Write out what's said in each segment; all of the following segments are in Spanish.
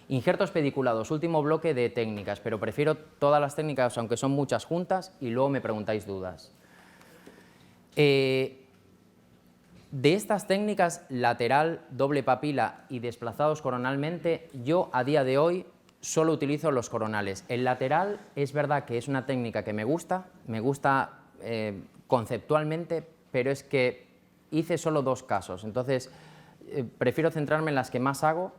Injertos pediculados, último bloque de técnicas, pero prefiero todas las técnicas, aunque son muchas juntas, y luego me preguntáis dudas. De estas técnicas, lateral, doble papila y desplazados coronalmente, yo a día de hoy solo utilizo los coronales. El lateral es verdad que es una técnica que me gusta conceptualmente, pero es que hice solo 2 casos, entonces prefiero centrarme en las que más hago,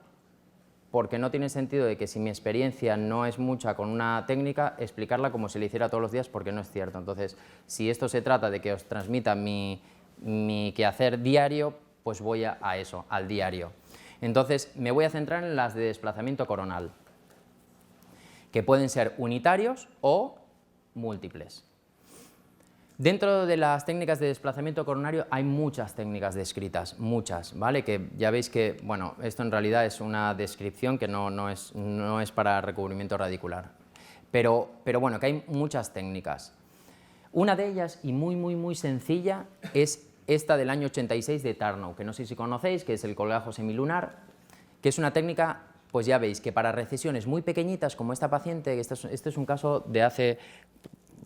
porque no tiene sentido de que si mi experiencia no es mucha con una técnica, explicarla como si la hiciera todos los días, porque no es cierto. Entonces, si esto se trata de que os transmita mi quehacer diario, pues voy a eso, al diario. Entonces, me voy a centrar en las de desplazamiento coronal, que pueden ser unitarios o múltiples. Dentro de las técnicas de desplazamiento coronario hay muchas técnicas descritas, muchas, ¿vale? Que ya veis que, bueno, esto en realidad es una descripción que no es para recubrimiento radicular. Pero bueno, que hay muchas técnicas. Una de ellas, y muy sencilla, es esta del año 86 de Tarnow, que no sé si conocéis, que es el colgajo semilunar, que es una técnica, pues ya veis, que para recesiones muy pequeñitas, como esta paciente, este es un caso de hace,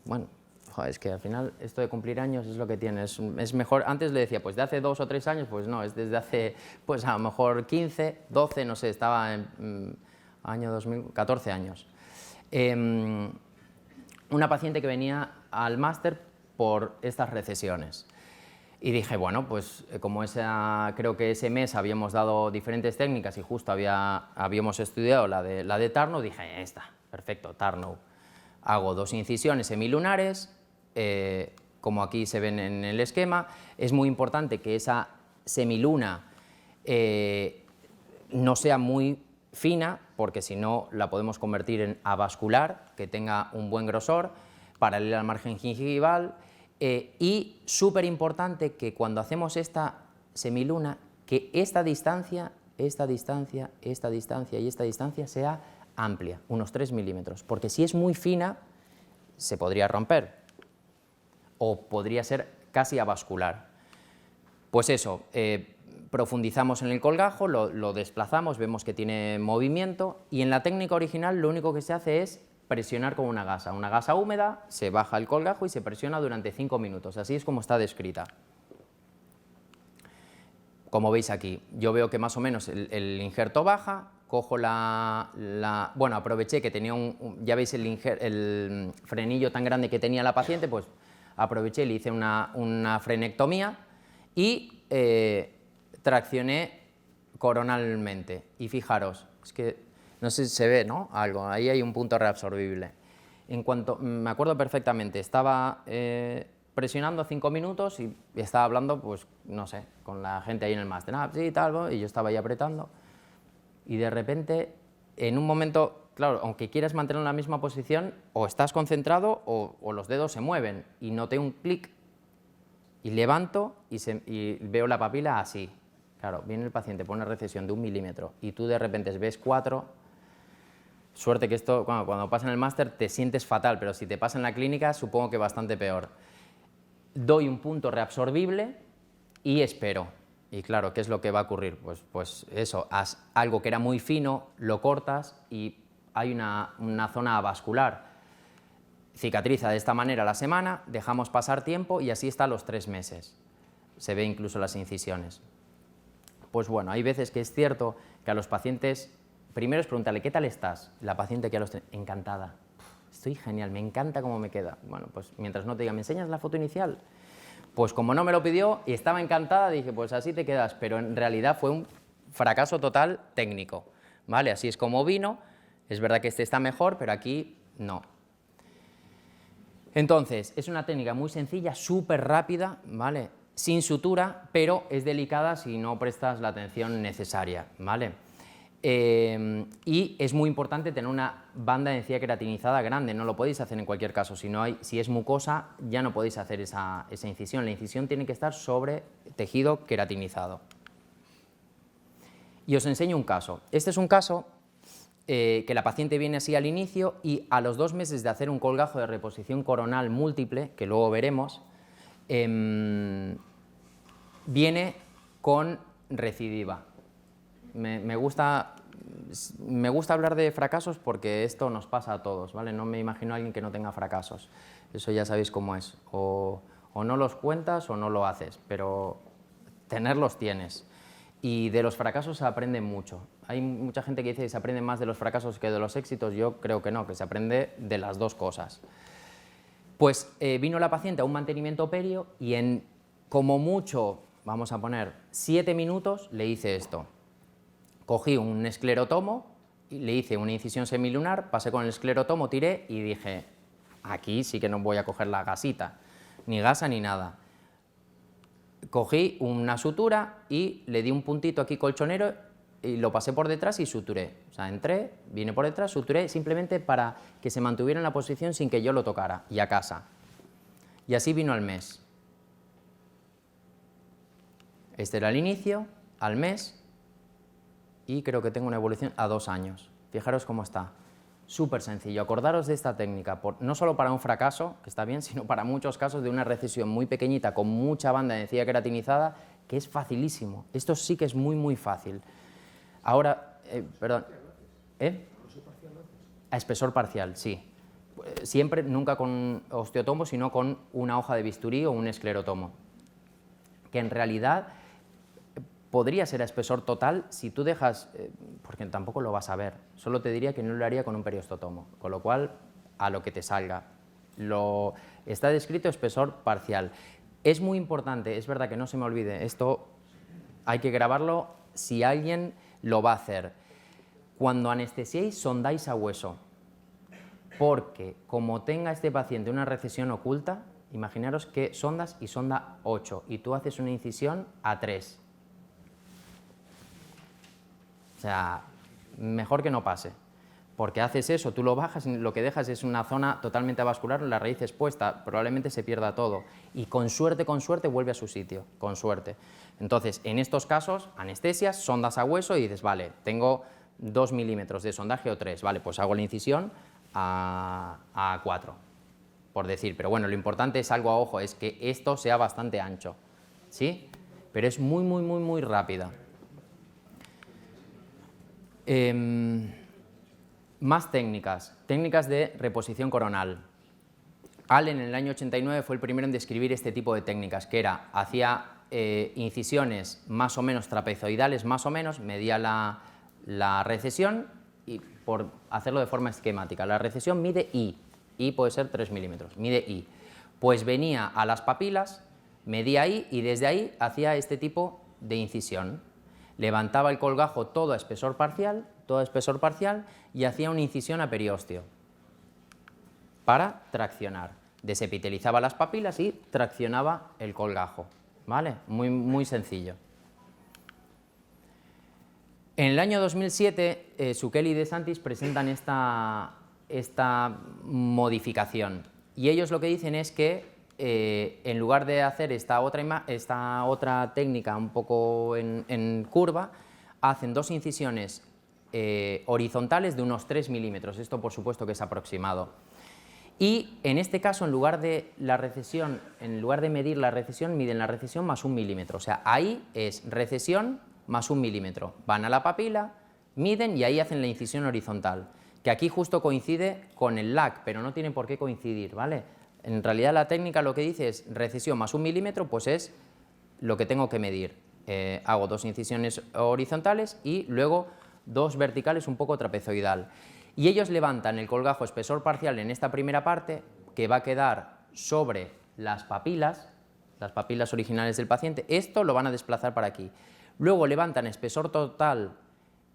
bueno, joder, es que al final esto de cumplir años es lo que tiene, es mejor, antes le decía, pues de hace 2 o 3 años, pues no, es desde hace, pues a lo mejor 15, 12, no sé, estaba en año 2014 años. Una paciente que venía al máster por estas recesiones. Y dije, bueno, pues como creo que ese mes habíamos dado diferentes técnicas y justo habíamos estudiado la de Tarnow, dije, esta, perfecto, Tarnow. Hago 2 incisiones semilunares, como aquí se ven en el esquema. Es muy importante que esa semiluna no sea muy fina, porque si no la podemos convertir en avascular, que tenga un buen grosor, paralela al margen gingival, y súper importante que cuando hacemos esta semiluna, que esta distancia y esta distancia sea amplia, unos 3 milímetros, porque si es muy fina se podría romper o podría ser casi avascular. Pues eso, profundizamos en el colgajo, lo desplazamos, vemos que tiene movimiento y en la técnica original lo único que se hace es presionar con una gasa húmeda, se baja el colgajo y se presiona durante 5 minutos, así es como está descrita. Como veis aquí, yo veo que más o menos el injerto baja, cojo bueno, aproveché que tenía ya veis el frenillo tan grande que tenía la paciente, pues aproveché, le hice una frenectomía y traccioné coronalmente. Y fijaros, es que no sé si se ve, ¿no? Algo, ahí hay un punto reabsorbible. Me acuerdo perfectamente, estaba presionando 5 minutos y estaba hablando, pues, no sé, con la gente ahí en el máster, sí, tal, y yo estaba ahí apretando, y de repente, en un momento, claro, aunque quieras mantener la misma posición, o estás concentrado o los dedos se mueven, y noté un clic, y levanto y veo la papila así. Claro, viene el paciente, pone recesión de 1 milímetro, y tú de repente ves 4, suerte que esto, cuando pasa en el máster te sientes fatal, pero si te pasa en la clínica, supongo que bastante peor. Doy un punto reabsorbible y espero. Y claro, ¿qué es lo que va a ocurrir? Pues eso, haz algo que era muy fino, lo cortas y hay una zona avascular. Cicatriza de esta manera la semana, dejamos pasar tiempo y así está los 3 meses. Se ve incluso las incisiones. Pues bueno, hay veces que es cierto que a los pacientes, primero es preguntarle, ¿qué tal estás? La paciente que a los 3, encantada. Estoy genial, me encanta cómo me queda. Bueno, pues mientras no te diga, ¿me enseñas la foto inicial? Pues como no me lo pidió y estaba encantada, dije, pues así te quedas, pero en realidad fue un fracaso total técnico, ¿vale? Así es como vino, es verdad que este está mejor, pero aquí no. Entonces, es una técnica muy sencilla, súper rápida, ¿vale? Sin sutura, pero es delicada si no prestas la atención necesaria, ¿vale? Y es muy importante tener una banda de encía queratinizada grande, no lo podéis hacer en cualquier caso, si es mucosa ya no podéis hacer esa incisión, la incisión tiene que estar sobre tejido queratinizado. Y os enseño un caso, este es un caso que la paciente viene así al inicio y a los 2 meses de hacer un colgajo de reposición coronal múltiple, que luego veremos, viene con recidiva. Me gusta me gusta hablar de fracasos porque esto nos pasa a todos, ¿vale? No me imagino a alguien que no tenga fracasos. Eso ya sabéis cómo es. O no los cuentas o no lo haces, pero tenerlos tienes. Y de los fracasos se aprende mucho. Hay mucha gente que dice que se aprende más de los fracasos que de los éxitos. Yo creo que no, que se aprende de las dos cosas. Pues vino la paciente a un mantenimiento perio y en como mucho, vamos a poner 7 minutos, le hice esto. Cogí un esclerotomo, le hice una incisión semilunar, pasé con el esclerotomo, tiré y dije, aquí sí que no voy a coger la gasita, ni gasa ni nada. Cogí una sutura y le di un puntito aquí colchonero y lo pasé por detrás y suturé. O sea, entré, vine por detrás, suturé simplemente para que se mantuviera en la posición sin que yo lo tocara y a casa. Y así vino al mes. Este era el inicio, al mes, y creo que tengo una evolución a 2 años. Fijaros cómo está. Súper sencillo. Acordaros de esta técnica, no solo para un fracaso, que está bien, sino para muchos casos de una recesión muy pequeñita con mucha banda de encía queratinizada, que es facilísimo. Esto sí que es muy, muy fácil. Ahora, perdón. A espesor parcial, sí. Siempre, nunca con osteotomo, sino con una hoja de bisturí o un esclerotomo. Que en realidad podría ser a espesor total si tú dejas, porque tampoco lo vas a ver, solo te diría que no lo haría con un periostotomo, con lo cual a lo que te salga. Está descrito espesor parcial. Es muy importante, es verdad que no se me olvide, esto hay que grabarlo si alguien lo va a hacer. Cuando anestesiéis, sondáis a hueso, porque como tenga este paciente una recesión oculta, imaginaros que sondas y sonda 8 y tú haces una incisión a 3. O sea, mejor que no pase, porque haces eso, tú lo bajas y lo que dejas es una zona totalmente avascular, la raíz expuesta, probablemente se pierda todo y con suerte vuelve a su sitio, con suerte. Entonces, en estos casos, anestesias, sondas a hueso y dices, vale, tengo 2 milímetros de sondaje o 3, vale, pues hago la incisión a 4, por decir, pero bueno, lo importante es algo a ojo, es que esto sea bastante ancho, ¿sí? Pero es muy, muy, muy, muy rápida. Más técnicas de reposición coronal. Allen en el año 89 fue el primero en describir este tipo de técnicas, que era, hacía incisiones más o menos trapezoidales, más o menos, medía la recesión y por hacerlo de forma esquemática, la recesión mide I puede ser 3 milímetros, mide I. Pues venía a las papilas, medía I y desde ahí hacía este tipo de incisión. Levantaba el colgajo todo a espesor parcial y hacía una incisión a periósteo para traccionar. Desepitelizaba las papilas y traccionaba el colgajo, ¿vale? Muy, muy sencillo. En el año 2007, Sukeli y De Santis presentan esta modificación y ellos lo que dicen es que en lugar de hacer esta otra técnica un poco en curva, hacen 2 incisiones horizontales de unos 3 milímetros, esto por supuesto que es aproximado. Y en este caso, en lugar de medir la recesión, miden la recesión más 1 milímetro, o sea, ahí es recesión más 1 milímetro. Van a la papila, miden y ahí hacen la incisión horizontal, que aquí justo coincide con el LAC, pero no tiene por qué coincidir, ¿vale? En realidad la técnica lo que dice es recesión más 1 milímetro, pues es lo que tengo que medir. Hago 2 incisiones horizontales y luego 2 verticales un poco trapezoidal. Y ellos levantan el colgajo espesor parcial en esta primera parte, que va a quedar sobre las papilas originales del paciente. Esto lo van a desplazar para aquí. Luego levantan espesor total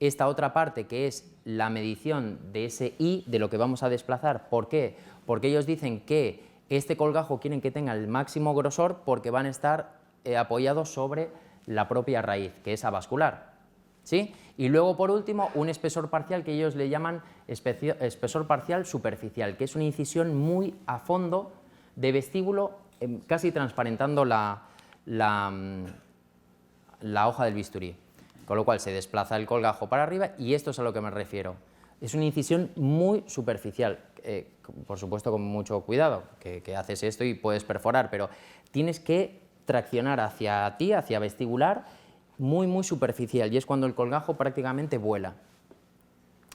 esta otra parte, que es la medición de ese I, de lo que vamos a desplazar. ¿Por qué? Porque ellos dicen que este colgajo quieren que tenga el máximo grosor porque van a estar apoyados sobre la propia raíz, que es avascular, ¿sí? Y luego, por último, un espesor parcial que ellos le llaman espesor parcial superficial, que es una incisión muy a fondo de vestíbulo, casi transparentando la hoja del bisturí, con lo cual se desplaza el colgajo para arriba y esto es a lo que me refiero. Es una incisión muy superficial, por supuesto con mucho cuidado, que haces esto y puedes perforar, pero tienes que traccionar hacia ti, hacia vestibular, muy, muy superficial, y es cuando el colgajo prácticamente vuela.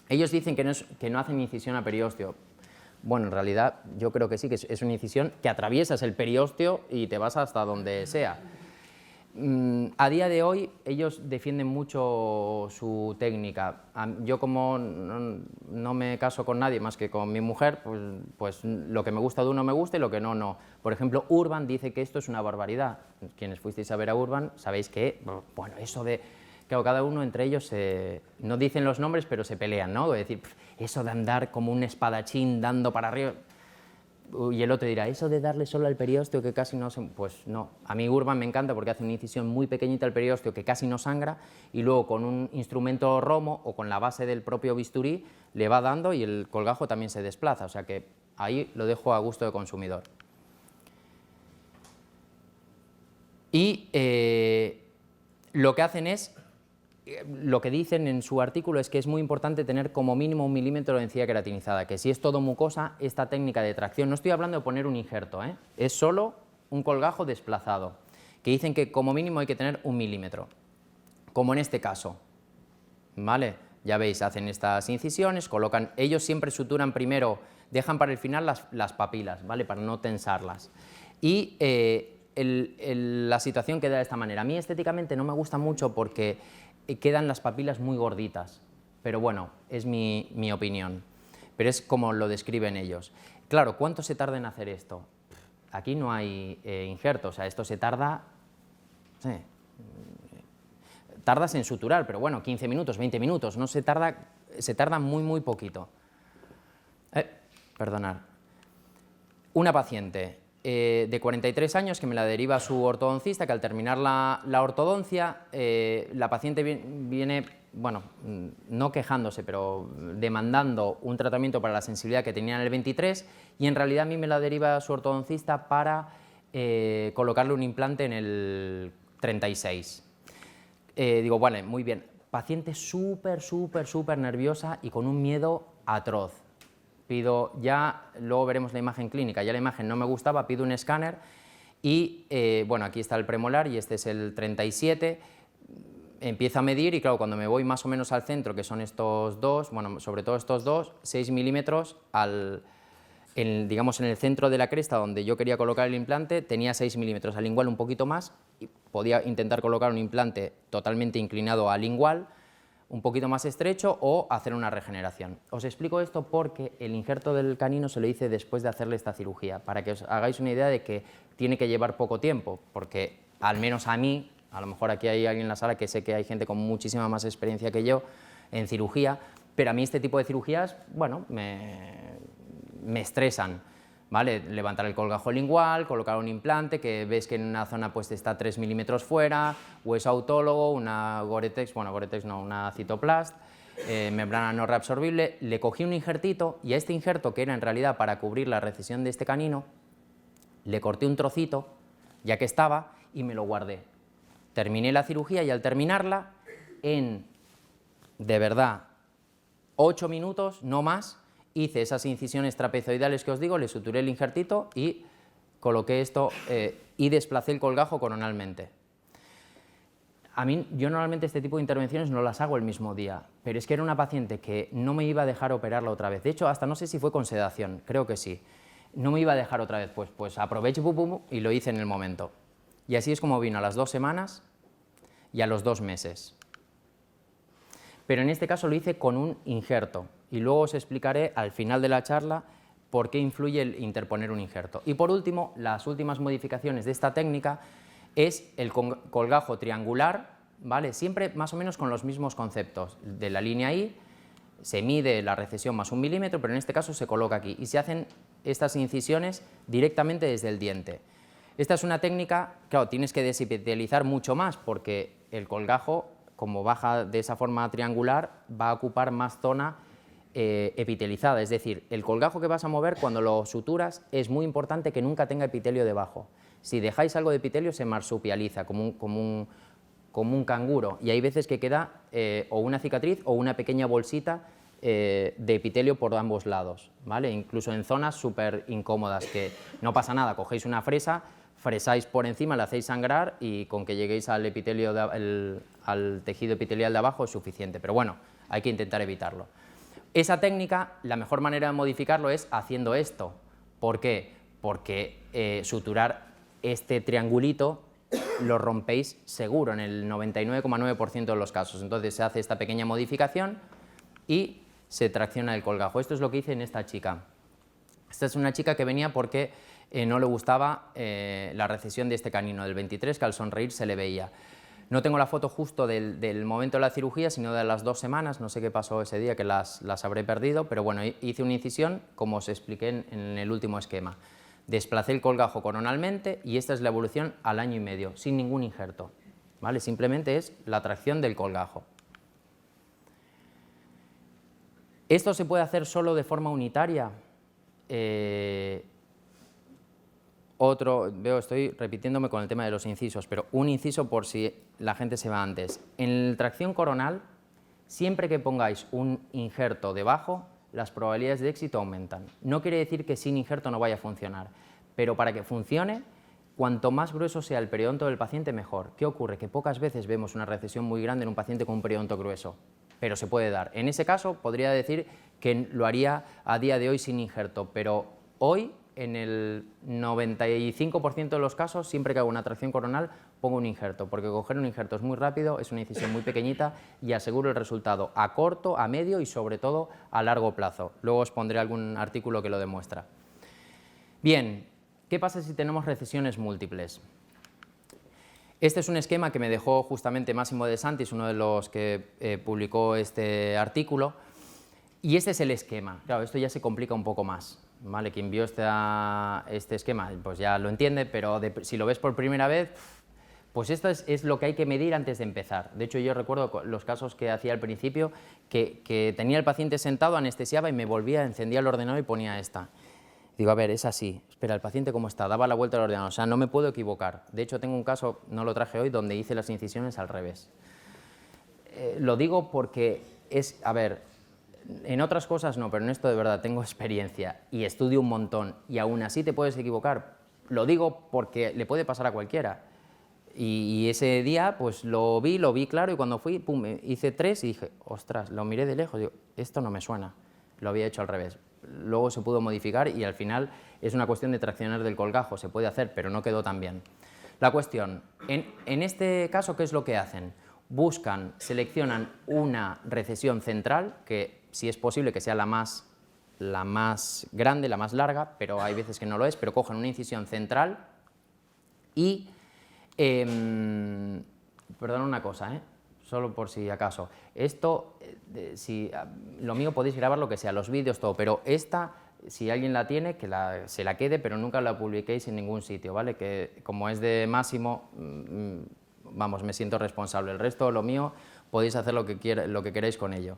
Ellos dicen que no hacen incisión a periósteo. Bueno, en realidad yo creo que sí, que es una incisión que atraviesas el periósteo y te vas hasta donde sea. A día de hoy ellos defienden mucho su técnica. Yo como no me caso con nadie más que con mi mujer, pues lo que me gusta de uno me gusta y lo que no, no. Por ejemplo, Urban dice que esto es una barbaridad. Quienes fuisteis a ver a Urban sabéis que, bueno, eso de... Claro, cada uno entre ellos no dicen los nombres, pero se pelean, ¿no? Es decir, eso de andar como un espadachín dando para arriba... Y el otro dirá, eso de darle solo al periósteo que casi no se... Pues no, a mí Urban me encanta porque hace una incisión muy pequeñita al periósteo que casi no sangra y luego con un instrumento romo o con la base del propio bisturí le va dando y el colgajo también se desplaza, o sea que ahí lo dejo a gusto del consumidor. Y lo que hacen es... Lo que dicen en su artículo es que es muy importante tener como mínimo 1 milímetro de encía queratinizada, que si es todo mucosa, esta técnica de tracción, no estoy hablando de poner un injerto, es solo un colgajo desplazado, que dicen que como mínimo hay que tener 1 milímetro, como en este caso, ¿vale? Ya veis, hacen estas incisiones, colocan, ellos siempre suturan primero, dejan para el final las papilas, ¿vale? Para no tensarlas. Y la situación queda de esta manera. A mí estéticamente no me gusta mucho porque quedan las papilas muy gorditas, pero bueno, es mi opinión, pero es como lo describen ellos. Claro, ¿cuánto se tarda en hacer esto? Aquí no hay injerto, o sea, esto se tarda, sí, tardas en suturar, pero bueno, 15 minutos, 20 minutos, no se tarda muy poquito. Perdonad. Una paciente de 43 años que me la deriva su ortodoncista, que al terminar la ortodoncia, la paciente viene, bueno, no quejándose, pero demandando un tratamiento para la sensibilidad que tenía en el 23 y en realidad a mí me la deriva su ortodoncista para colocarle un implante en el 36. Digo, vale, muy bien. Paciente súper nerviosa y con un miedo atroz. Pido, ya luego veremos la imagen clínica, ya la imagen no me gustaba, pido un escáner y bueno, aquí está el premolar y este es el 37, empiezo a medir y claro, cuando me voy más o menos al centro, que son estos dos, bueno, sobre todo estos dos, 6 milímetros, digamos en el centro de la cresta donde yo quería colocar el implante, tenía 6 milímetros, al lingual un poquito más, y podía intentar colocar un implante totalmente inclinado al lingual, un poquito más estrecho o hacer una regeneración. Os explico esto porque el injerto del canino se lo hice después de hacerle esta cirugía, para que os hagáis una idea de que tiene que llevar poco tiempo, porque al menos a mí, a lo mejor aquí hay alguien en la sala que sé que hay gente con muchísima más experiencia que yo en cirugía, pero a mí este tipo de cirugías, bueno, me estresan. ¿Vale? Levantar el colgajo lingual, colocar un implante que ves que en una zona pues está 3 milímetros fuera, hueso autólogo, una Gore-Tex, bueno, Gore-Tex no, una Cytoplast, membrana no reabsorbible. Le cogí un injertito y a este injerto, que era en realidad para cubrir la recesión de este canino, le corté un trocito, ya que estaba, y me lo guardé. Terminé la cirugía y al terminarla, en, de verdad, 8 minutos, no más, hice esas incisiones trapezoidales que os digo, le suturé el injertito y coloqué esto y desplacé el colgajo coronalmente. A mí, yo normalmente este tipo de intervenciones no las hago el mismo día, pero es que era una paciente que no me iba a dejar operarla otra vez. De hecho, hasta no sé si fue con sedación, creo que sí. No me iba a dejar otra vez, pues aproveché y lo hice en el momento. Y así es como vino a las 2 semanas y a los 2 meses. Pero en este caso lo hice con un injerto y luego os explicaré al final de la charla por qué influye el interponer un injerto. Y por último, las últimas modificaciones de esta técnica es el colgajo triangular, ¿vale? Siempre más o menos con los mismos conceptos. De la línea I se mide la recesión más 1 milímetro, pero en este caso se coloca aquí y se hacen estas incisiones directamente desde el diente. Esta es una técnica, claro, tienes que desepitelizar mucho más porque el colgajo, como baja de esa forma triangular, va a ocupar más zona epitelizada, es decir, el colgajo que vas a mover cuando lo suturas es muy importante que nunca tenga epitelio debajo. Si dejáis algo de epitelio se marsupializa como un canguro y hay veces que queda o una cicatriz o una pequeña bolsita de epitelio por ambos lados, ¿vale? Incluso en zonas súper incómodas que no pasa nada, cogéis una fresa, fresáis por encima, la hacéis sangrar y con que lleguéis al epitelio al tejido epitelial de abajo es suficiente, pero bueno, hay que intentar evitarlo. Esa técnica, la mejor manera de modificarlo es haciendo esto. ¿Por qué? Porque suturar este triangulito lo rompéis seguro en el 99,9% de los casos. Entonces se hace esta pequeña modificación y se tracciona el colgajo. Esto es lo que hice en esta chica. Esta es una chica que venía porque no le gustaba la recesión de este canino del 23, que al sonreír se le veía. No tengo la foto justo del momento de la cirugía, sino de las 2 semanas, no sé qué pasó ese día, que las habré perdido, pero bueno, hice una incisión, como os expliqué en el último esquema. Desplacé el colgajo coronalmente y esta es la evolución al año y medio, sin ningún injerto, ¿vale? Simplemente es la tracción del colgajo. ¿Esto se puede hacer solo de forma unitaria? Estoy repitiéndome con el tema de los incisos, pero un inciso por si la gente se va antes. En la tracción coronal, siempre que pongáis un injerto debajo, las probabilidades de éxito aumentan. No quiere decir que sin injerto no vaya a funcionar, pero para que funcione, cuanto más grueso sea el periodonto del paciente, mejor. ¿Qué ocurre? Que pocas veces vemos una recesión muy grande en un paciente con un periodonto grueso, pero se puede dar. En ese caso, podría decir que lo haría a día de hoy sin injerto, pero hoy, en el 95% de los casos, siempre que hago una tracción coronal, pongo un injerto, porque coger un injerto es muy rápido, es una incisión muy pequeñita y aseguro el resultado a corto, a medio y sobre todo a largo plazo. Luego os pondré algún artículo que lo demuestra. Bien, ¿qué pasa si tenemos recesiones múltiples? Este es un esquema que me dejó justamente Massimo De Santis, uno de los que publicó este artículo, y este es el esquema. Claro, esto ya se complica un poco más, ¿vale? Quien vio este esquema pues ya lo entiende, pero si lo ves por primera vez, pues esto es lo que hay que medir antes de empezar. De hecho, yo recuerdo los casos que hacía al principio, que tenía el paciente sentado, anestesiaba y me volvía, encendía el ordenador y ponía esta. Digo, a ver, es así, espera, el paciente cómo está, daba la vuelta al ordenador, o sea, no me puedo equivocar. De hecho, tengo un caso, no lo traje hoy, donde hice las incisiones al revés. Lo digo porque es, a ver, en otras cosas no, pero en esto de verdad tengo experiencia y estudio un montón y aún así te puedes equivocar. Lo digo porque le puede pasar a cualquiera. Y ese día pues lo vi claro y cuando fui, pum, hice 3 y dije, ostras, lo miré de lejos, digo, esto no me suena, lo había hecho al revés. Luego se pudo modificar y al final es una cuestión de traccionar del colgajo, se puede hacer, pero no quedó tan bien. La cuestión, en este caso, ¿qué es lo que hacen? Seleccionan una recesión central, que si es posible que sea la más grande, la más larga, pero hay veces que no lo es, pero cogen una incisión central y, perdón una cosa, solo por si acaso, esto, lo mío podéis grabar lo que sea, los vídeos, todo, pero esta, si alguien la tiene, que se la quede, pero nunca la publiquéis en ningún sitio, ¿vale? Que como es de Máximo, vamos, me siento responsable. El resto, lo mío, podéis hacer lo que queráis con ello.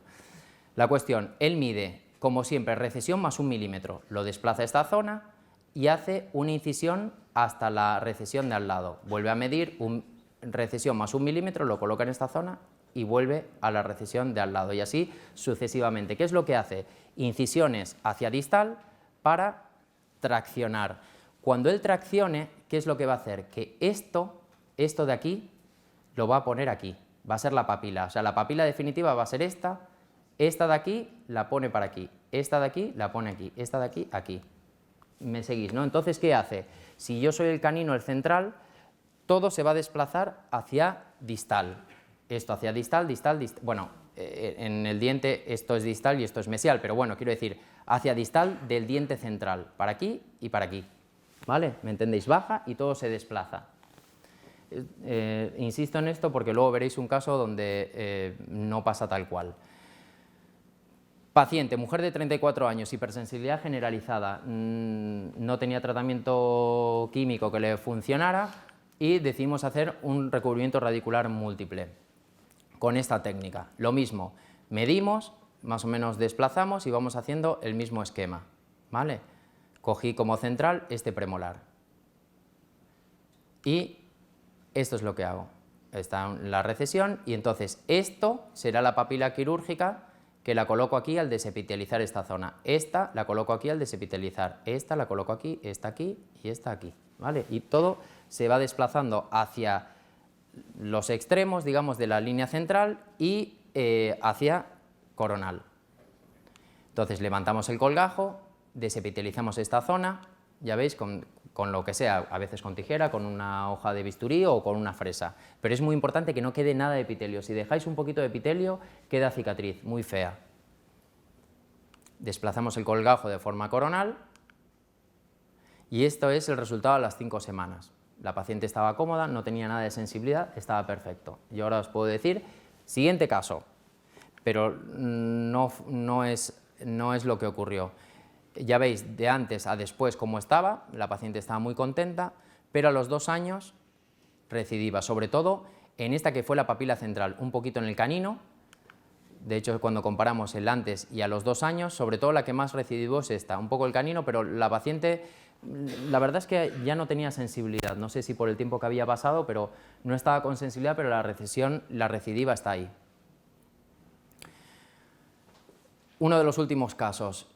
La cuestión, él mide, como siempre, recesión más 1 milímetro, lo desplaza a esta zona y hace una incisión hasta la recesión de al lado. Vuelve a medir recesión más 1 milímetro, lo coloca en esta zona y vuelve a la recesión de al lado y así sucesivamente. ¿Qué es lo que hace? Incisiones hacia distal para traccionar. Cuando él traccione, ¿qué es lo que va a hacer? Que esto de aquí lo va a poner aquí, va a ser la papila, o sea, la papila definitiva va a ser esta de aquí la pone para aquí, esta de aquí la pone aquí, esta de aquí, aquí. ¿Me seguís, no? Entonces, ¿qué hace? Si yo soy el canino, el central, todo se va a desplazar hacia distal. Esto hacia distal, distal, distal. Bueno, en el diente esto es distal y esto es mesial, pero bueno, quiero decir, hacia distal del diente central, para aquí y para aquí. ¿Vale? ¿Me entendéis? Baja y todo se desplaza. Insisto en esto porque luego veréis un caso donde no pasa tal cual. Paciente, mujer de 34 años, hipersensibilidad generalizada, no tenía tratamiento químico que le funcionara y decidimos hacer un recubrimiento radicular múltiple con esta técnica. Lo mismo, medimos, más o menos desplazamos y vamos haciendo el mismo esquema, ¿vale? Cogí como central este premolar y esto es lo que hago. Está la recesión y entonces esto será la papila quirúrgica que la coloco aquí al desepitalizar esta zona. Esta la coloco aquí al desepitalizar, esta la coloco aquí, esta aquí y esta aquí, ¿vale? Y todo se va desplazando hacia los extremos, digamos, de la línea central y hacia coronal. Entonces levantamos el colgajo, desepitelizamos esta zona, ya veis, con lo que sea, a veces con tijera, con una hoja de bisturí o con una fresa. Pero es muy importante que no quede nada de epitelio. Si dejáis un poquito de epitelio, queda cicatriz, muy fea. Desplazamos el colgajo de forma coronal y esto es el resultado a las 5 semanas. La paciente estaba cómoda, no tenía nada de sensibilidad, estaba perfecto. Y ahora os puedo decir, siguiente caso, pero no es lo que ocurrió. Ya veis de antes a después cómo estaba, la paciente estaba muy contenta, pero a los 2 años recidiva, sobre todo en esta que fue la papila central, un poquito en el canino. De hecho, cuando comparamos el antes y a los 2 años, sobre todo la que más recidivó es esta, un poco el canino, pero la paciente, la verdad es que ya no tenía sensibilidad, no sé si por el tiempo que había pasado, pero no estaba con sensibilidad, pero la recesión, la recidiva está ahí. Uno de los últimos casos,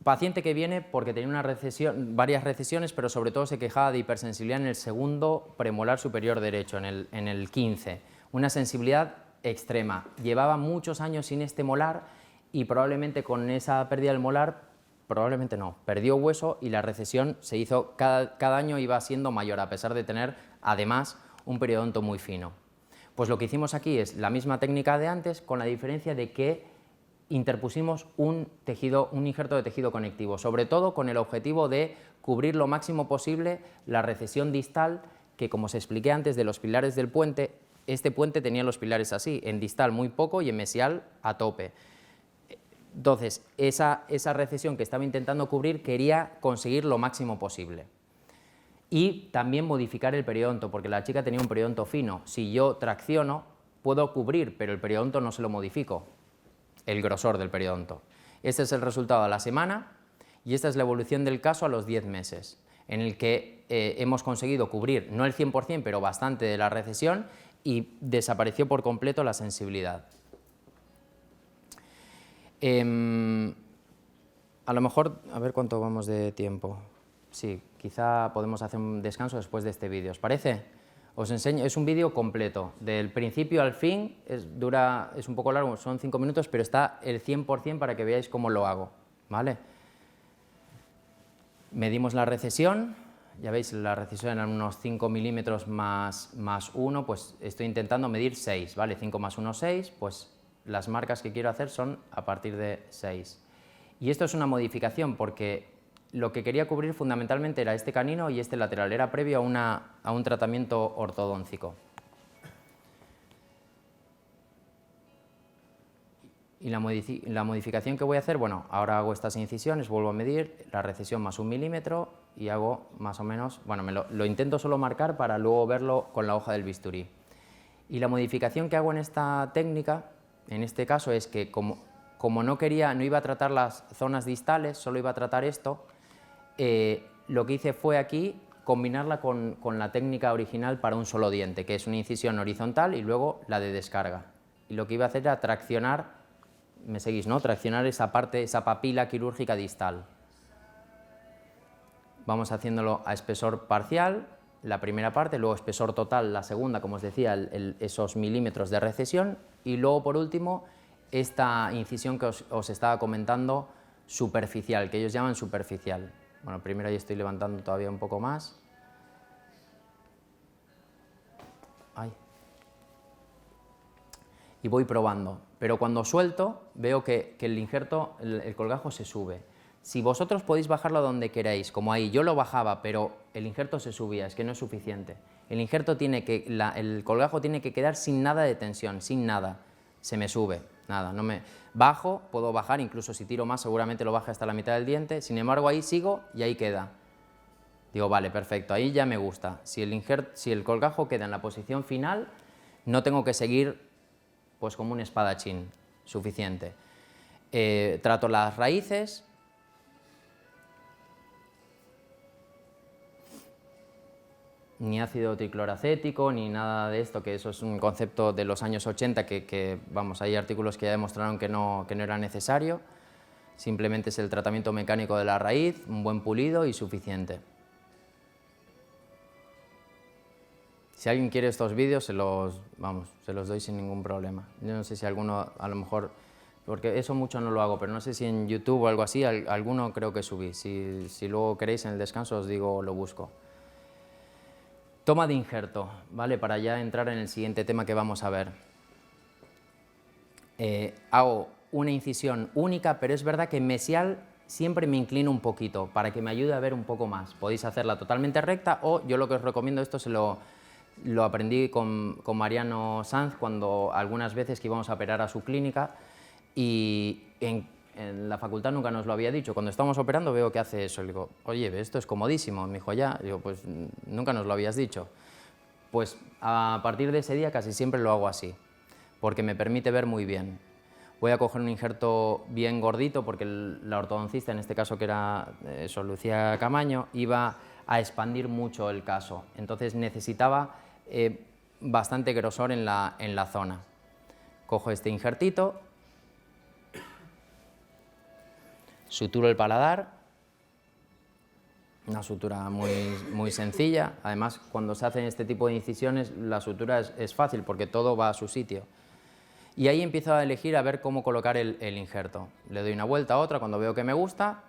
paciente que viene porque tenía una recesión, varias recesiones, pero sobre todo se quejaba de hipersensibilidad en el segundo premolar superior derecho, en el 15, una sensibilidad extrema. Llevaba muchos años sin este molar y probablemente con esa pérdida del molar, probablemente no, perdió hueso y la recesión se hizo, cada año iba siendo mayor, a pesar de tener además un periodonto muy fino. Pues lo que hicimos aquí es la misma técnica de antes, con la diferencia de que interpusimos un injerto de tejido conectivo, sobre todo con el objetivo de cubrir lo máximo posible la recesión distal, que como os expliqué antes de los pilares del puente, este puente tenía los pilares así, en distal muy poco y en mesial a tope. Entonces, esa recesión que estaba intentando cubrir quería conseguir lo máximo posible. Y también modificar el periodonto, porque la chica tenía un periodonto fino. Si yo tracciono, puedo cubrir, pero el periodonto no se lo modifico, el grosor del periodonto. Este es el resultado a la semana y esta es la evolución del caso a los 10 meses, en el que hemos conseguido cubrir, no el 100%, pero bastante de la recesión y desapareció por completo la sensibilidad. A lo mejor, a ver cuánto vamos de tiempo. Sí, quizá podemos hacer un descanso después de este vídeo, ¿os parece? Os enseño, es un vídeo completo, del principio al fin, es un poco largo, son 5 minutos, pero está el 100% para que veáis cómo lo hago, ¿vale? Medimos la recesión, ya veis, la recesión eran unos 5 milímetros más 1, pues estoy intentando medir 6, ¿vale? 5 más 1, 6, pues las marcas que quiero hacer son a partir de 6. Y esto es una modificación porque lo que quería cubrir fundamentalmente era este canino y este lateral, era previo a un tratamiento ortodóntico. Y la modificación que voy a hacer, bueno, ahora hago estas incisiones, vuelvo a medir la recesión más 1 milímetro y hago más o menos, bueno, lo intento solo marcar para luego verlo con la hoja del bisturí. Y la modificación que hago en esta técnica, en este caso, es que como no iba a tratar las zonas distales, solo iba a tratar esto, lo que hice fue aquí combinarla con la técnica original para un solo diente, que es una incisión horizontal y luego la de descarga. Y lo que iba a hacer era traccionar, me seguís, ¿no? Traccionar esa parte, esa papila quirúrgica distal. Vamos haciéndolo a espesor parcial, la primera parte, luego espesor total, la segunda, como os decía, esos milímetros de recesión, y luego, por último, esta incisión que os estaba comentando, superficial, que ellos llaman superficial. Bueno, primero ahí estoy levantando todavía un poco más. Ay. Y voy probando, pero cuando suelto veo que el injerto, el colgajo se sube. Si vosotros podéis bajarlo donde queráis, como ahí, yo lo bajaba, pero el injerto se subía, es que no es suficiente. El injerto el colgajo tiene que quedar sin nada de tensión, sin nada. Se me sube, nada, no me... Bajo, puedo bajar, incluso si tiro más seguramente lo baje hasta la mitad del diente, sin embargo ahí sigo y ahí queda. Digo, vale, perfecto, ahí ya me gusta. Si el colgajo queda en la posición final, no tengo que seguir pues como un espadachín, suficiente. Trato las raíces. Ni ácido tricloracético, ni nada de esto, que eso es un concepto de los años 80 vamos, hay artículos que ya demostraron que no era necesario. Simplemente es el tratamiento mecánico de la raíz, un buen pulido y suficiente. Si alguien quiere estos vídeos, se los doy sin ningún problema. Yo no sé si alguno a lo mejor porque eso mucho no lo hago, pero no sé si en YouTube o algo así, alguno creo que subí. Si luego queréis en el descanso os digo, lo busco. Toma de injerto, ¿vale? Para ya entrar en el siguiente tema que vamos a ver. Hago una incisión única, pero es verdad que mesial siempre me inclino un poquito para que me ayude a ver un poco más. Podéis hacerla totalmente recta o yo lo que os recomiendo, esto se lo aprendí con Mariano Sanz cuando algunas veces que íbamos a operar a su clínica y en la facultad nunca nos lo había dicho. Cuando estábamos operando veo que hace eso. Le digo, oye, esto es comodísimo. Me dijo, ya. Digo, pues nunca nos lo habías dicho. Pues a partir de ese día casi siempre lo hago así, porque me permite ver muy bien. Voy a coger un injerto bien gordito porque la ortodoncista, en este caso que era Lucía Camaño, iba a expandir mucho el caso. Entonces necesitaba bastante grosor en la zona. Cojo este injertito, suturo el paladar, una sutura muy sencilla. Además, cuando se hacen este tipo de incisiones, la sutura es fácil porque todo va a su sitio. Y ahí empiezo a elegir a ver cómo colocar el injerto. Le doy una vuelta a otra cuando veo que me gusta.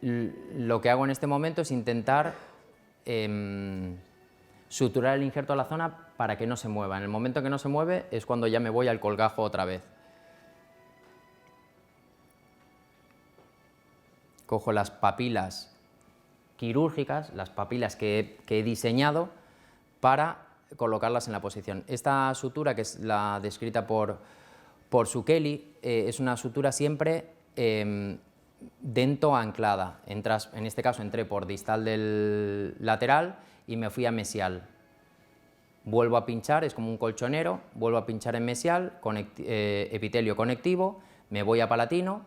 Lo que hago en este momento es intentar suturar el injerto a la zona para que no se mueva. En el momento que no se mueve es cuando ya me voy al colgajo otra vez. Cojo las papilas quirúrgicas, las papilas que he diseñado para colocarlas en la posición. Esta sutura, que es la descrita por Sukeli, es una sutura siempre dento anclada. En este caso entré por distal del lateral y me fui a mesial. Vuelvo a pinchar, es como un colchonero, vuelvo a pinchar en mesial, epitelio conectivo, me voy a palatino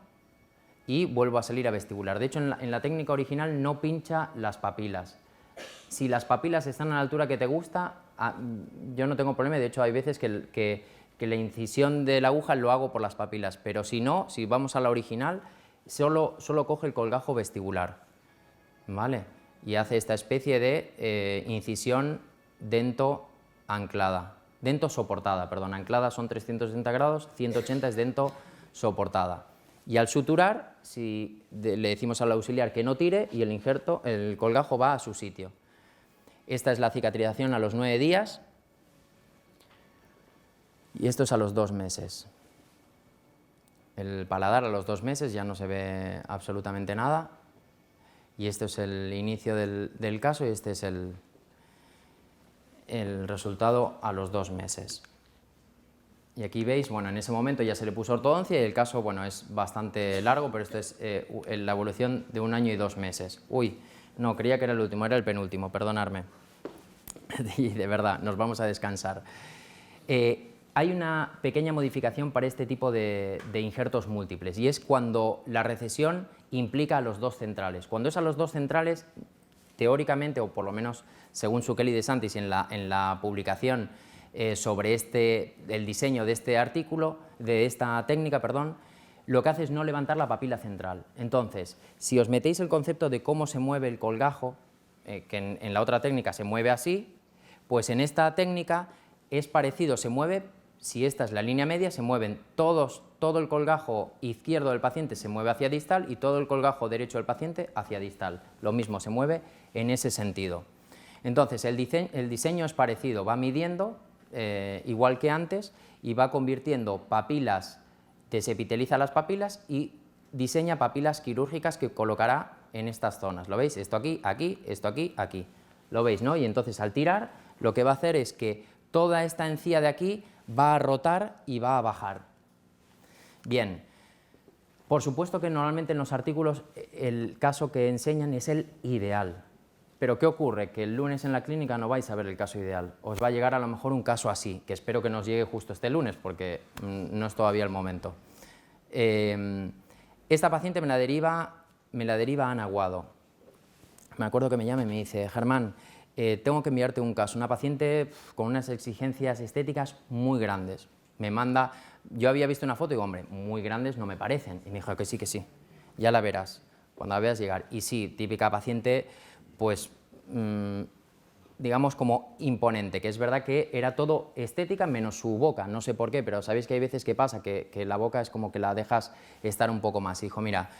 y vuelvo a salir a vestibular. De hecho, en la técnica original no pincha las papilas. Si las papilas están a la altura que te gusta, yo no tengo problema. De hecho, hay veces que la incisión de la aguja lo hago por las papilas, pero si no, si vamos a la original, solo coge el colgajo vestibular, ¿vale? Y hace esta especie de incisión dento anclada, dento soportada, perdón, anclada son 360 grados, 180 es dento soportada. Y al suturar, si le decimos al auxiliar que no tire y el colgajo va a su sitio. Esta es la cicatrización a los 9 días y esto es a los 2 meses. El paladar a los 2 meses ya no se ve absolutamente nada y este es el inicio del caso y este es el resultado a los 2 meses. Y aquí veis, bueno, en ese momento ya se le puso ortodoncia y el caso, bueno, es bastante largo, pero esto es la evolución de 1 año y 2 meses. Uy, no, creía que era el último, era el penúltimo, perdonadme. Y de verdad, nos vamos a descansar. Hay una pequeña modificación para este tipo de injertos múltiples y es cuando la recesión implica a los 2 centrales. Cuando es a los 2 centrales, teóricamente, o por lo menos según Sukeli de Santis en la publicación sobre el diseño de este artículo, de esta técnica, perdón, lo que hace es no levantar la papila central. Entonces, si os metéis el concepto de cómo se mueve el colgajo, que en la otra técnica se mueve así, pues en esta técnica es parecido, se mueve, si esta es la línea media, se mueven todo el colgajo izquierdo del paciente se mueve hacia distal y todo el colgajo derecho del paciente hacia distal. Lo mismo, se mueve en ese sentido. Entonces, el diseño es parecido, va midiendo igual que antes y va convirtiendo papilas, desepiteliza las papilas y diseña papilas quirúrgicas que colocará en estas zonas. ¿Lo veis? Esto aquí, aquí, esto aquí, aquí. ¿Lo veis, no? Y entonces al tirar lo que va a hacer es que toda esta encía de aquí va a rotar y va a bajar. Bien, por supuesto que normalmente en los artículos el caso que enseñan es el ideal. Pero ¿qué ocurre? Que el lunes en la clínica no vais a ver el caso ideal. Os va a llegar a lo mejor un caso así, que espero que nos llegue justo este lunes, porque no es todavía el momento. Esta paciente me la deriva a Ana Aguado. Me acuerdo que me llama y me dice, Germán, tengo que enviarte un caso, una paciente con unas exigencias estéticas muy grandes. Me manda, yo había visto una foto y digo, hombre, muy grandes no me parecen. Y me dijo que sí, ya la verás, cuando la veas llegar. Y sí, típica paciente, pues digamos, como imponente, que es verdad que era todo estética menos su boca, no sé por qué, pero sabéis que hay veces que pasa que la boca es como que la dejas estar un poco más. Y dijo, mira,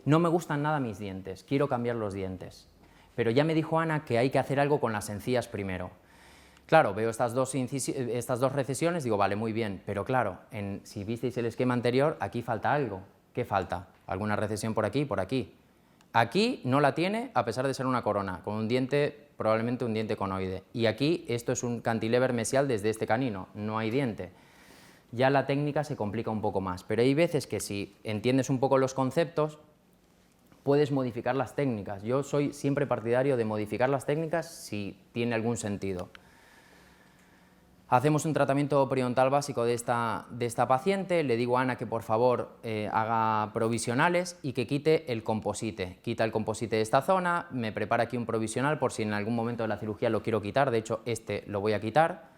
no me gustan nada mis dientes, quiero cambiar los dientes. Pero ya me dijo Ana que hay que hacer algo con las encías primero. Claro, veo estas dos recesiones, digo, vale, muy bien, pero claro, si visteis el esquema anterior, aquí falta algo. ¿Qué falta? ¿Alguna recesión por aquí? Por aquí. Aquí no la tiene, a pesar de ser una corona, con un diente, probablemente un diente conoide. Y aquí esto es un cantilever mesial desde este canino, no hay diente. Ya la técnica se complica un poco más, pero hay veces que si entiendes un poco los conceptos, puedes modificar las técnicas. Yo soy siempre partidario de modificar las técnicas si tiene algún sentido. Hacemos un tratamiento periodontal básico de esta paciente, le digo a Ana que por favor haga provisionales y que quite el composite. Quita el composite de esta zona, me prepara aquí un provisional por si en algún momento de la cirugía lo quiero quitar, de hecho este lo voy a quitar.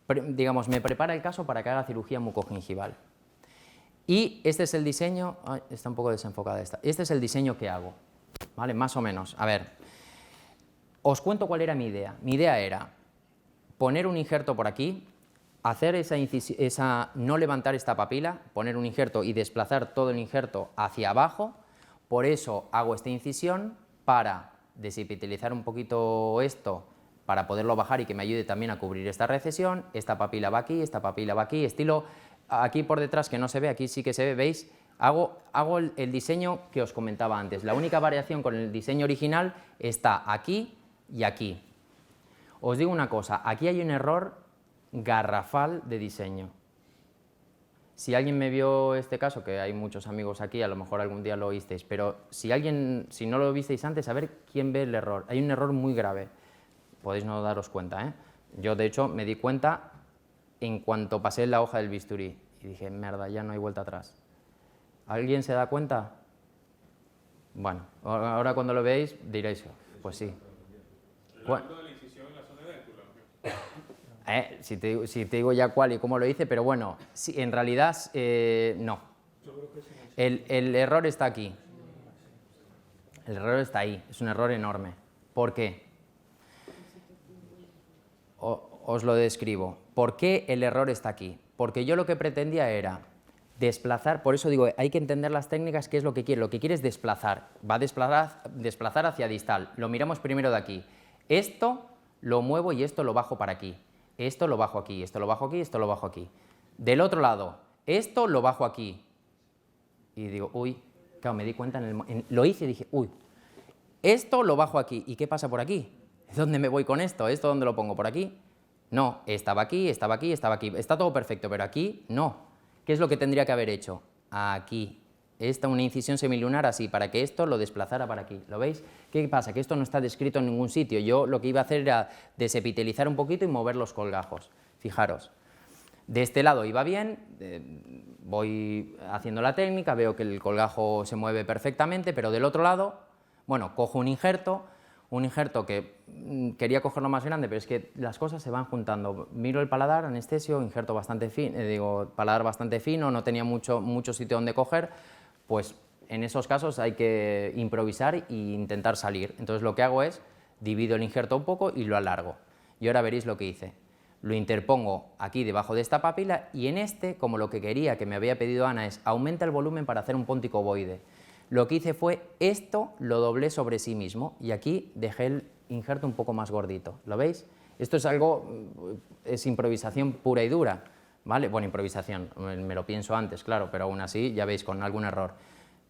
Digamos, me prepara el caso para que haga cirugía mucogingival. Y este es el diseño, ay, está un poco desenfocada esta, este es el diseño que hago, ¿vale? Más o menos, a ver, os cuento cuál era mi idea. Mi idea era poner un injerto por aquí, hacer no levantar esta papila, poner un injerto y desplazar todo el injerto hacia abajo, por eso hago esta incisión para desepitelizar un poquito esto, para poderlo bajar y que me ayude también a cubrir esta recesión, esta papila va aquí, esta papila va aquí, estilo, aquí por detrás que no se ve, aquí sí que se ve, ¿veis? Hago el diseño que os comentaba antes, la única variación con el diseño original está aquí y aquí. Os digo una cosa, aquí hay un error garrafal de diseño. Si alguien me vio este caso, que hay muchos amigos aquí, a lo mejor algún día lo oísteis, pero si no lo visteis antes, a ver quién ve el error. Hay un error muy grave, podéis no daros cuenta, ¿eh? Yo, de hecho, me di cuenta en cuanto pasé la hoja del bisturí y dije, mierda, ya no hay vuelta atrás. ¿Alguien se da cuenta? Bueno, ahora cuando lo veáis diréis, pues sí. Si te digo ya cuál y cómo lo hice, pero bueno, sí, en realidad no. El error está aquí. El error está ahí, es un error enorme. ¿Por qué? Os lo describo. ¿Por qué el error está aquí? Porque yo lo que pretendía era desplazar, por eso digo, hay que entender las técnicas, qué es lo que quiere. Lo que quiere es desplazar, va a desplazar hacia distal. Lo miramos primero de aquí. Esto lo muevo y esto lo bajo para aquí. Esto lo bajo aquí, esto lo bajo aquí, esto lo bajo aquí. Del otro lado, esto lo bajo aquí. Y digo, uy, claro, me di cuenta, lo hice y dije, uy, esto lo bajo aquí. ¿Y qué pasa por aquí? ¿Dónde me voy con esto? ¿Esto dónde lo pongo? ¿Por aquí? No, estaba aquí, estaba aquí, estaba aquí. Está todo perfecto, pero aquí no. ¿Qué es lo que tendría que haber hecho? Aquí. Una incisión semilunar así, para que esto lo desplazara para aquí. ¿Lo veis? ¿Qué pasa? Que esto no está descrito en ningún sitio. Yo lo que iba a hacer era desepitelizar un poquito y mover los colgajos. Fijaros. De este lado iba bien, voy haciendo la técnica, veo que el colgajo se mueve perfectamente, pero del otro lado, bueno, cojo un injerto que quería cogerlo más grande, pero es que las cosas se van juntando. Miro el paladar, anestesio, injerto bastante fino, paladar bastante fino, no tenía mucho sitio donde coger, pues en esos casos hay que improvisar e intentar salir. Entonces lo que hago es, divido el injerto un poco y lo alargo. Y ahora veréis lo que hice. Lo interpongo aquí debajo de esta papila y en como lo que quería, que me había pedido Ana, es aumenta el volumen para hacer un póntico ovoide. Lo que hice fue esto, lo doblé sobre sí mismo y aquí dejé el injerto un poco más gordito. ¿Lo veis? Esto es es improvisación pura y dura, ¿vale? Bueno, improvisación, me lo pienso antes, claro, pero aún así, ya veis, con algún error.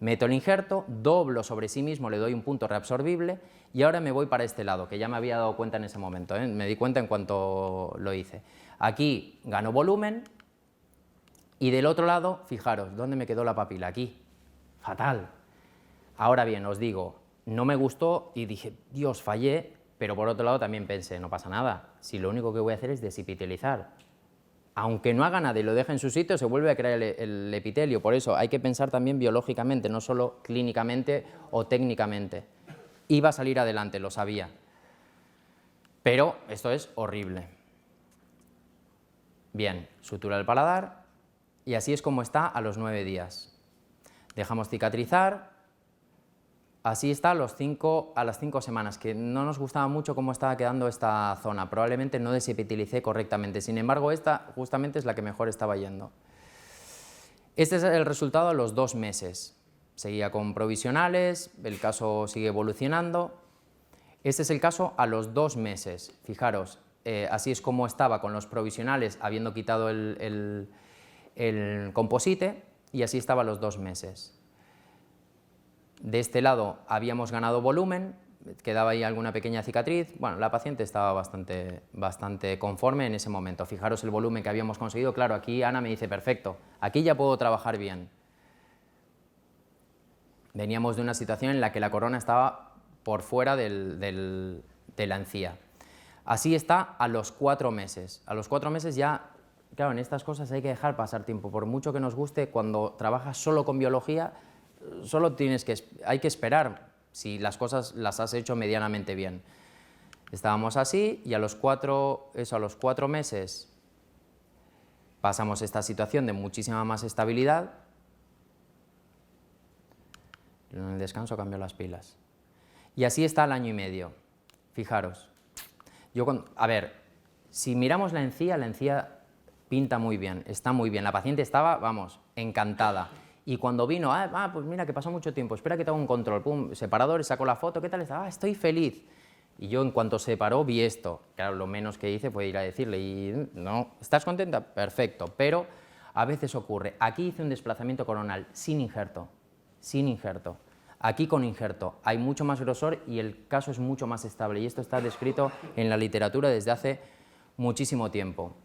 Meto el injerto, doblo sobre sí mismo, le doy un punto reabsorbible y ahora me voy para este lado, que ya me había dado cuenta en ese momento, ¿eh? Me di cuenta en cuanto lo hice. Aquí gano volumen y del otro lado, fijaros, ¿dónde me quedó la papila? Aquí. Fatal. Ahora bien, os digo, no me gustó y dije, Dios, fallé, pero por otro lado también pensé, no pasa nada, si lo único que voy a hacer es desepitelizar. Aunque no haga nada y lo deje en su sitio, se vuelve a crear el epitelio. Por eso hay que pensar también biológicamente, no solo clínicamente o técnicamente. Iba a salir adelante, lo sabía. Pero esto es horrible. Bien, sutura el paladar y así es como está a los 9 días. Dejamos cicatrizar, Así está a las 5 semanas, que no nos gustaba mucho cómo estaba quedando esta zona, probablemente no desepitilicé correctamente, sin embargo esta justamente es la que mejor estaba yendo. Este es el resultado a los 2 meses, seguía con provisionales, el caso sigue evolucionando. Este es el caso a los 2 meses, fijaros, así es como estaba con los provisionales habiendo quitado el composite y así estaba a los 2 meses. De este lado habíamos ganado volumen, quedaba ahí alguna pequeña cicatriz, bueno, la paciente estaba bastante conforme en ese momento. Fijaros el volumen que habíamos conseguido, claro, aquí Ana me dice, perfecto, aquí ya puedo trabajar bien. Veníamos de una situación en la que la corona estaba por fuera de la encía. Así está a los 4 meses. A los 4 meses ya, claro, en estas cosas hay que dejar pasar tiempo. Por mucho que nos guste, cuando trabajas solo con biología, hay que esperar si las cosas las has hecho medianamente bien. Estábamos así y a los 4 meses pasamos esta situación de muchísima más estabilidad. En el descanso cambió las pilas. Y así está al año y medio. Fijaros. A ver, si miramos la encía pinta muy bien, está muy bien. La paciente estaba, vamos, encantada. Y cuando vino, pues mira que pasó mucho tiempo, espera que te haga un control, pum, separadores, sacó la foto, ¿qué tal está? Estoy feliz. Y yo en cuanto se paró vi esto. Claro, lo menos que hice fue ir a decirle, y no, ¿estás contenta? Perfecto, pero a veces ocurre. Aquí hice un desplazamiento coronal sin injerto, sin injerto. Aquí con injerto hay mucho más grosor y el caso es mucho más estable y esto está descrito en la literatura desde hace muchísimo tiempo.